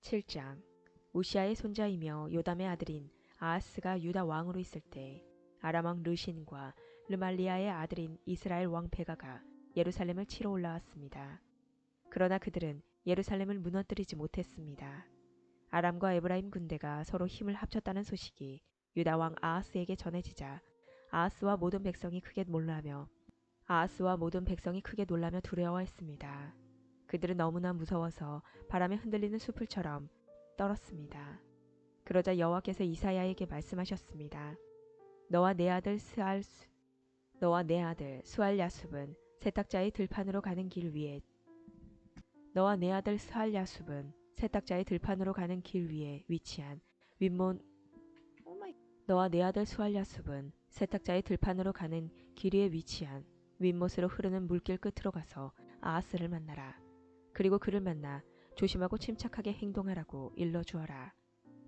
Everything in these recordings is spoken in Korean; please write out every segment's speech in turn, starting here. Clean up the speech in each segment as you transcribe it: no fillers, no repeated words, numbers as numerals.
7장. 우시아의 손자이며 요담의 아들인 아하스가 유다 왕으로 있을 때 아람 왕 르신과 르말리아의 아들인 이스라엘 왕 베가가 예루살렘을 치러 올라왔습니다. 그러나 그들은 예루살렘을 무너뜨리지 못했습니다. 아람과 에브라임 군대가 서로 힘을 합쳤다는 소식이 유다 왕 아하스에게 전해지자 아하스와 모든 백성이 크게 놀라며 두려워했습니다. 그들은 너무나 무서워서 바람에 흔들리는 숲을처럼 떨었습니다. 그러자 여호와께서 이사야에게 말씀하셨습니다. 너와 내 아들 스알 야숲은 세탁자의 들판으로 가는 길 위에 위치한 윗못 윗못으로 흐르는 물길 끝으로 가서 아하스를 만나라. 그리고 그를 만나 조심하고 침착하게 행동하라고 일러주어라.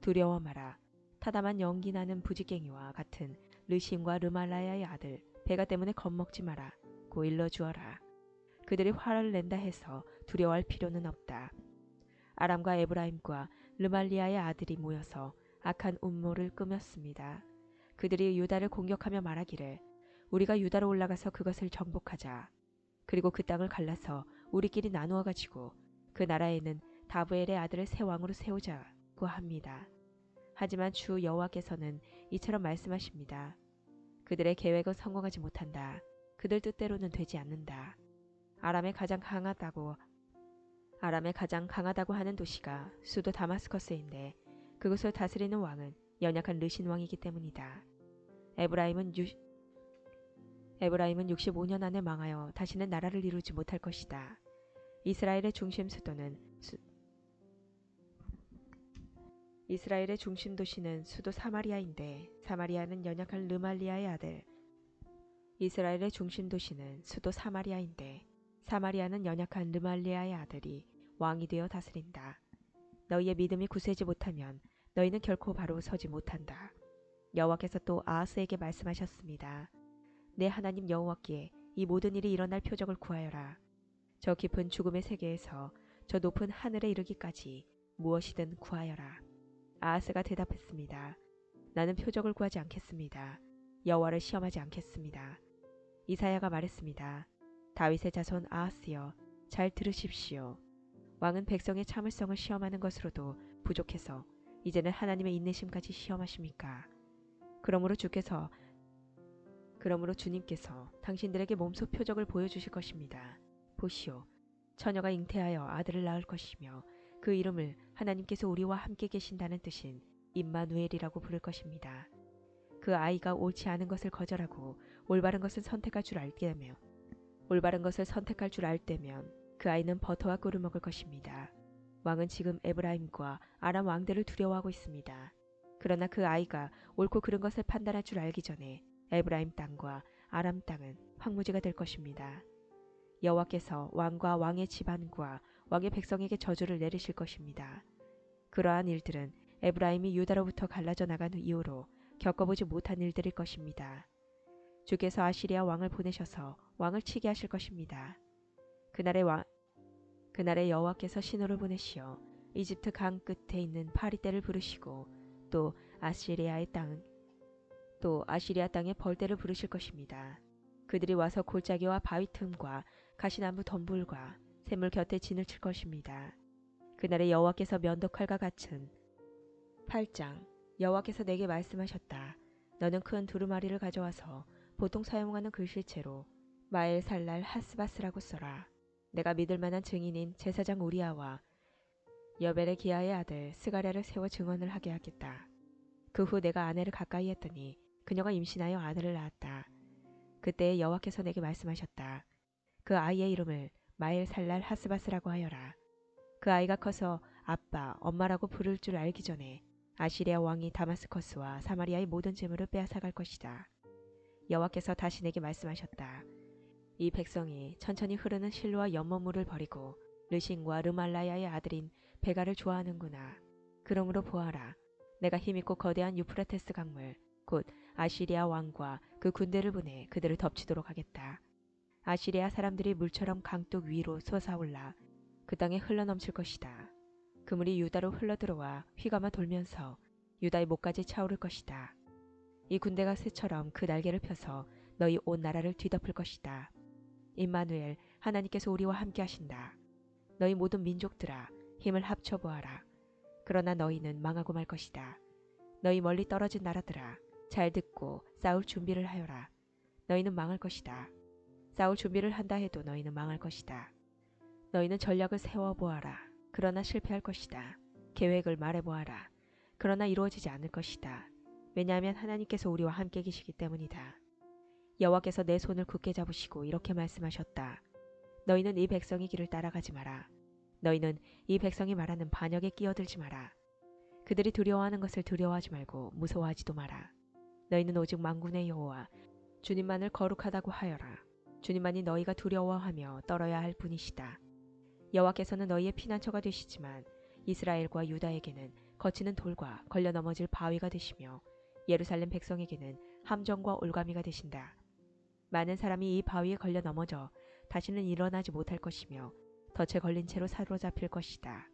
두려워 마라. 타담한 연기 나는 부지깽이와 같은 르신과 르말라야의 아들 베가 때문에 겁먹지 마라. 고 일러주어라. 그들이 화를 낸다 해서 두려워할 필요는 없다. 아람과 에브라임과 르말리아의 아들이 모여서 악한 음모를 꾸몄습니다. 그들이 유다를 공격하며 말하기를 우리가 유다로 올라가서 그것을 정복하자. 그리고 그 땅을 갈라서 우리끼리 나누어 가지고 그 나라에는 다브엘의 아들을 새 왕으로 세우자고 합니다. 하지만 주 여호와께서는 이처럼 말씀하십니다. 그들의 계획은 성공하지 못한다. 그들 뜻대로는 되지 않는다. 아람의 가장 강하다고 하는 도시가 수도 다마스커스인데 그곳을 다스리는 왕은 연약한 르신 왕이기 때문이다. 에브라임은 65년 안에 망하여 다시는 나라를 이루지 못할 것이다. 이스라엘의 중심 도시는 수도 사마리아인데 사마리아는 연약한 르말리아의 아들이 왕이 되어 다스린다. 너희의 믿음이 굳세지 못하면 너희는 결코 바로 서지 못한다. 여호와께서 또 아하스에게 말씀하셨습니다. 내 하나님 여호와께 이 모든 일이 일어날 표적을 구하여라. 저 깊은 죽음의 세계에서 저 높은 하늘에 이르기까지 무엇이든 구하여라. 아하스가 대답했습니다. 나는 표적을 구하지 않겠습니다. 여호와를 시험하지 않겠습니다. 이사야가 말했습니다. 다윗의 자손 아하스여, 잘 들으십시오. 왕은 백성의 참을성을 시험하는 것으로도 부족해서 이제는 하나님의 인내심까지 시험하십니까? 그러므로 주님께서 당신들에게 몸소 표적을 보여주실 것입니다. 보시오. 처녀가 잉태하여 아들을 낳을 것이며 그 이름을 하나님께서 우리와 함께 계신다는 뜻인 임마누엘이라고 부를 것입니다. 그 아이가 옳지 않은 것을 거절하고 올바른 것을 선택할 줄 알 때면 그 아이는 버터와 꿀을 먹을 것입니다. 왕은 지금 에브라임과 아람 왕들을 두려워하고 있습니다. 그러나 그 아이가 옳고 그른 것을 판단할 줄 알기 전에 에브라임 땅과 아람 땅은 황무지가 될 것입니다. 여호와께서 왕과 왕의 집안과 왕의 백성에게 저주를 내리실 것입니다. 그러한 일들은 에브라임이 유다로부터 갈라져 나간 이후로 겪어보지 못한 일들일 것입니다. 주께서 아시리아 왕을 보내셔서 왕을 치게 하실 것입니다. 그날에 여호와께서 신호를 보내시어 이집트 강 끝에 있는 파리떼를 부르시고 또 아시리아 땅에 벌떼를 부르실 것입니다. 그들이 와서 골짜기와 바위 틈과 가시나무 덤불과 샘물 곁에 진을 칠 것입니다. 그날에 여호와께서 면도칼과 같은 8장. 여호와께서 내게 말씀하셨다. 너는 큰 두루마리를 가져와서 보통 사용하는 글씨체로 마엘 살랄 하스바스라고 써라. 내가 믿을 만한 증인인 제사장 우리아와 여벨의 기아의 아들 스가랴를 세워 증언을 하게 하겠다. 그 후 내가 아내를 가까이 했더니 그녀가 임신하여 아들을 낳았다. 그때 여호와께서 내게 말씀하셨다. 그 아이의 이름을 마엘 살랄 하스바스라고 하여라. 그 아이가 커서 아빠, 엄마라고 부를 줄 알기 전에 아시리아 왕이 다마스커스와 사마리아의 모든 재물을 빼앗아갈 것이다. 여호와께서 다시 내게 말씀하셨다. 이 백성이 천천히 흐르는 실로와 연못물을 버리고 르신과 르말라야의 아들인 베가를 좋아하는구나. 그러므로 보아라. 내가 힘있고 거대한 유프라테스 강물 곧 아시리아 왕과 그 군대를 보내 그들을 덮치도록 하겠다. 아시리아 사람들이 물처럼 강둑 위로 솟아올라 그 땅에 흘러넘칠 것이다. 그물이 유다로 흘러들어와 휘감아 돌면서 유다의 목까지 차오를 것이다. 이 군대가 새처럼 그 날개를 펴서 너희 온 나라를 뒤덮을 것이다. 임마누엘, 하나님께서 우리와 함께 하신다. 너희 모든 민족들아, 힘을 합쳐 보아라. 그러나 너희는 망하고 말 것이다. 너희 멀리 떨어진 나라들아, 잘 듣고 싸울 준비를 하여라. 너희는 망할 것이다. 싸울 준비를 한다 해도 너희는 망할 것이다. 너희는 전략을 세워보아라. 그러나 실패할 것이다. 계획을 말해보아라. 그러나 이루어지지 않을 것이다. 왜냐하면 하나님께서 우리와 함께 계시기 때문이다. 여호와께서 내 손을 굳게 잡으시고 이렇게 말씀하셨다. 너희는 이 백성의 길을 따라가지 마라. 너희는 이 백성이 말하는 반역에 끼어들지 마라. 그들이 두려워하는 것을 두려워하지 말고 무서워하지도 마라. 너희는 오직 만군의 여호와 주님만을 거룩하다고 하여라. 주님만이 너희가 두려워하며 떨어야 할 분이시다. 여호와께서는 너희의 피난처가 되시지만 이스라엘과 유다에게는 거치는 돌과 걸려 넘어질 바위가 되시며 예루살렘 백성에게는 함정과 올가미가 되신다. 많은 사람이 이 바위에 걸려 넘어져 다시는 일어나지 못할 것이며 덫에 걸린 채로 사로잡힐 것이다.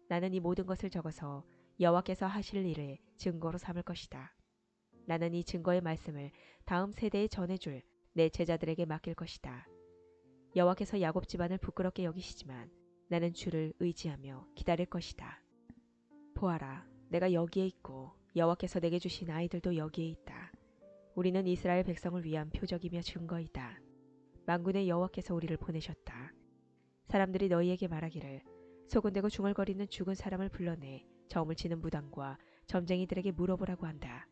나는 이 모든 것을 적어서 여호와께서 하실 일의 증거로 삼을 것이다. 나는 이 증거의 말씀을 다음 세대에 전해줄 내 제자들에게 맡길 것이다. 여호와께서 야곱 집안을 부끄럽게 여기시지만 나는 주를 의지하며 기다릴 것이다. 보아라, 내가 여기에 있고 여호와께서 내게 주신 아이들도 여기에 있다. 우리는 이스라엘 백성을 위한 표적이며 증거이다. 만군의 여호와께서 우리를 보내셨다. 사람들이 너희에게 말하기를 소곤대고 중얼거리는 죽은 사람을 불러내 점을 치는 무당과 점쟁이들에게 물어보라고 한다.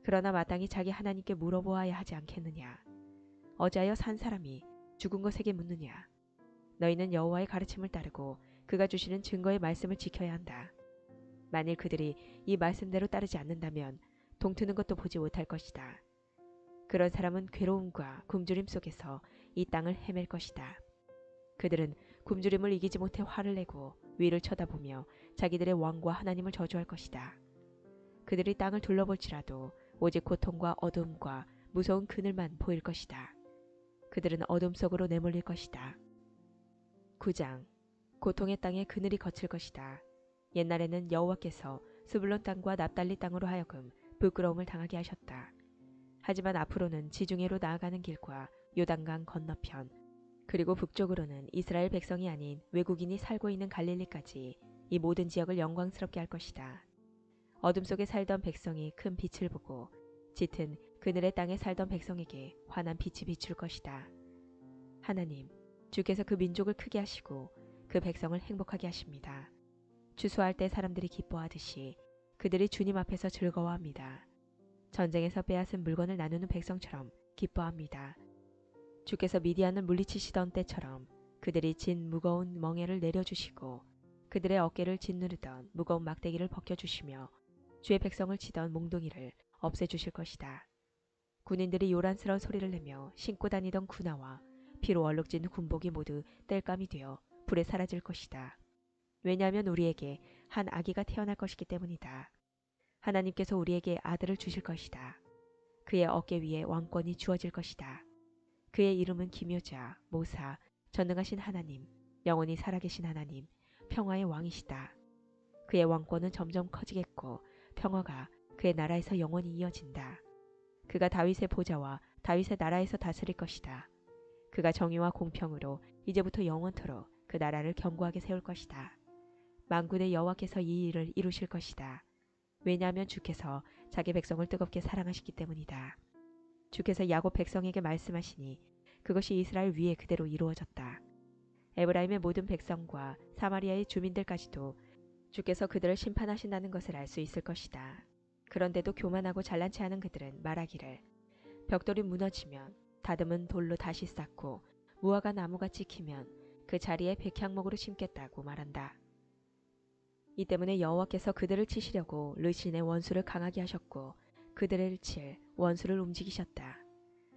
그러나 마땅히 자기 하나님께 물어보아야 하지 않겠느냐. 어찌하여 산 사람이 죽은 것에게 묻느냐. 너희는 여호와의 가르침을 따르고 그가 주시는 증거의 말씀을 지켜야 한다. 만일 그들이 이 말씀대로 따르지 않는다면 동트는 것도 보지 못할 것이다. 그런 사람은 괴로움과 굶주림 속에서 이 땅을 헤맬 것이다. 그들은 굶주림을 이기지 못해 화를 내고 위를 쳐다보며 자기들의 왕과 하나님을 저주할 것이다. 그들이 땅을 둘러볼지라도 오직 고통과 어둠과 무서운 그늘만 보일 것이다. 그들은 어둠 속으로 내몰릴 것이다. 9장. 고통의 땅에 그늘이 거칠 것이다. 옛날에는 여호와께서 스불론 땅과 납달리 땅으로 하여금 부끄러움을 당하게 하셨다. 하지만 앞으로는 지중해로 나아가는 길과 요단강 건너편 그리고 북쪽으로는 이스라엘 백성이 아닌 외국인이 살고 있는 갈릴리까지 이 모든 지역을 영광스럽게 할 것이다. 어둠 속에 살던 백성이 큰 빛을 보고 짙은 그늘의 땅에 살던 백성에게 환한 빛이 비출 것이다. 하나님, 주께서 그 민족을 크게 하시고 그 백성을 행복하게 하십니다. 추수할 때 사람들이 기뻐하듯이 그들이 주님 앞에서 즐거워합니다. 전쟁에서 빼앗은 물건을 나누는 백성처럼 기뻐합니다. 주께서 미디안을 물리치시던 때처럼 그들이 진 무거운 멍에를 내려주시고 그들의 어깨를 짓누르던 무거운 막대기를 벗겨주시며 주의 백성을 치던 몽둥이를 없애주실 것이다. 군인들이 요란스러운 소리를 내며 신고 다니던 군화와 피로 얼룩진 군복이 모두 땔감이 되어 불에 사라질 것이다. 왜냐하면 우리에게 한 아기가 태어날 것이기 때문이다. 하나님께서 우리에게 아들을 주실 것이다. 그의 어깨 위에 왕권이 주어질 것이다. 그의 이름은 기묘자, 모사, 전능하신 하나님, 영원히 살아계신 하나님, 평화의 왕이시다. 그의 왕권은 점점 커지겠고 평화가 그의 나라에서 영원히 이어진다. 그가 다윗의 보좌와 다윗의 나라에서 다스릴 것이다. 그가 정의와 공평으로 이제부터 영원토록 그 나라를 견고하게 세울 것이다. 만군의 여호와께서 이 일을 이루실 것이다. 왜냐하면 주께서 자기 백성을 뜨겁게 사랑하시기 때문이다. 주께서 야곱 백성에게 말씀하시니 그것이 이스라엘 위에 그대로 이루어졌다. 에브라임의 모든 백성과 사마리아의 주민들까지도 주께서 그들을 심판하신다는 것을 알 수 있을 것이다. 그런데도 교만하고 잘난 체하는 그들은 말하기를 벽돌이 무너지면 다듬은 돌로 다시 쌓고 무화과 나무가 찍히면 그 자리에 백향목으로 심겠다고 말한다. 이 때문에 여호와께서 그들을 치시려고 르신의 원수를 강하게 하셨고 그들을 칠 원수를 움직이셨다.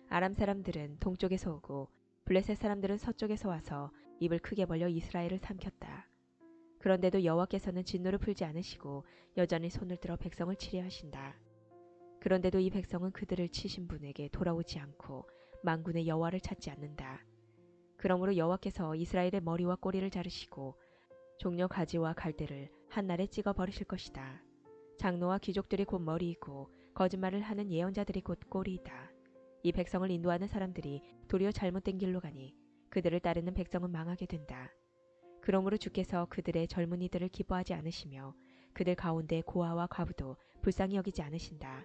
아람 사람들은 동쪽에서 오고 블레셋 사람들은 서쪽에서 와서 입을 크게 벌려 이스라엘을 삼켰다. 그런데도 여호와께서는 진노를 풀지 않으시고 여전히 손을 들어 백성을 치려 하신다. 그런데도 이 백성은 그들을 치신 분에게 돌아오지 않고 만군의 여호와를 찾지 않는다. 그러므로 여호와께서 이스라엘의 머리와 꼬리를 자르시고 종려 가지와 갈대를 한날에 찍어 버리실 것이다. 장로와 귀족들이 곧 머리이고 거짓말을 하는 예언자들이 곧 꼬리이다. 이 백성을 인도하는 사람들이 도리어 잘못된 길로 가니 그들을 따르는 백성은 망하게 된다. 그러므로 주께서 그들의 젊은이들을 기뻐하지 않으시며 그들 가운데 고아와 과부도 불쌍히 여기지 않으신다.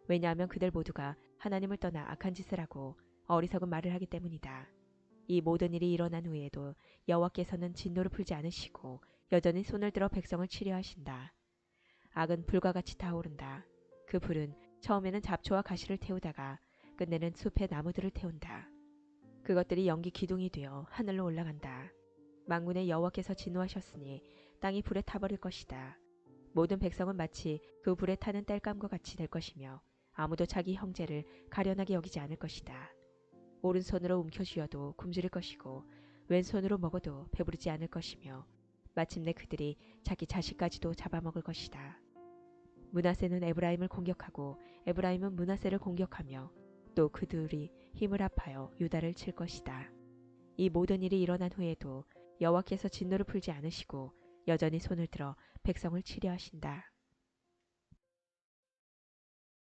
왜냐하면 그들 모두가 하나님을 떠나 악한 짓을 하고 어리석은 말을 하기 때문이다. 이 모든 일이 일어난 후에도 여호와께서는 진노를 풀지 않으시고 여전히 손을 들어 백성을 치려하신다. 악은 불과 같이 타오른다. 그 불은 처음에는 잡초와 가시를 태우다가 끝내는 숲의 나무들을 태운다. 그것들이 연기 기둥이 되어 하늘로 올라간다. 만군의 여호와께서 진노하셨으니 땅이 불에 타버릴 것이다. 모든 백성은 마치 그 불에 타는 땔감과 같이 될 것이며 아무도 자기 형제를 가련하게 여기지 않을 것이다. 오른손으로 움켜쥐어도 굶주릴 것이고 왼손으로 먹어도 배부르지 않을 것이며 마침내 그들이 자기 자식까지도 잡아먹을 것이다. 므낫세는 에브라임을 공격하고 에브라임은 므낫세를 공격하며 또 그들이 힘을 합하여 유다를 칠 것이다. 이 모든 일이 일어난 후에도 여호와께서 진노를 풀지 않으시고 여전히 손을 들어 백성을 치려 하신다.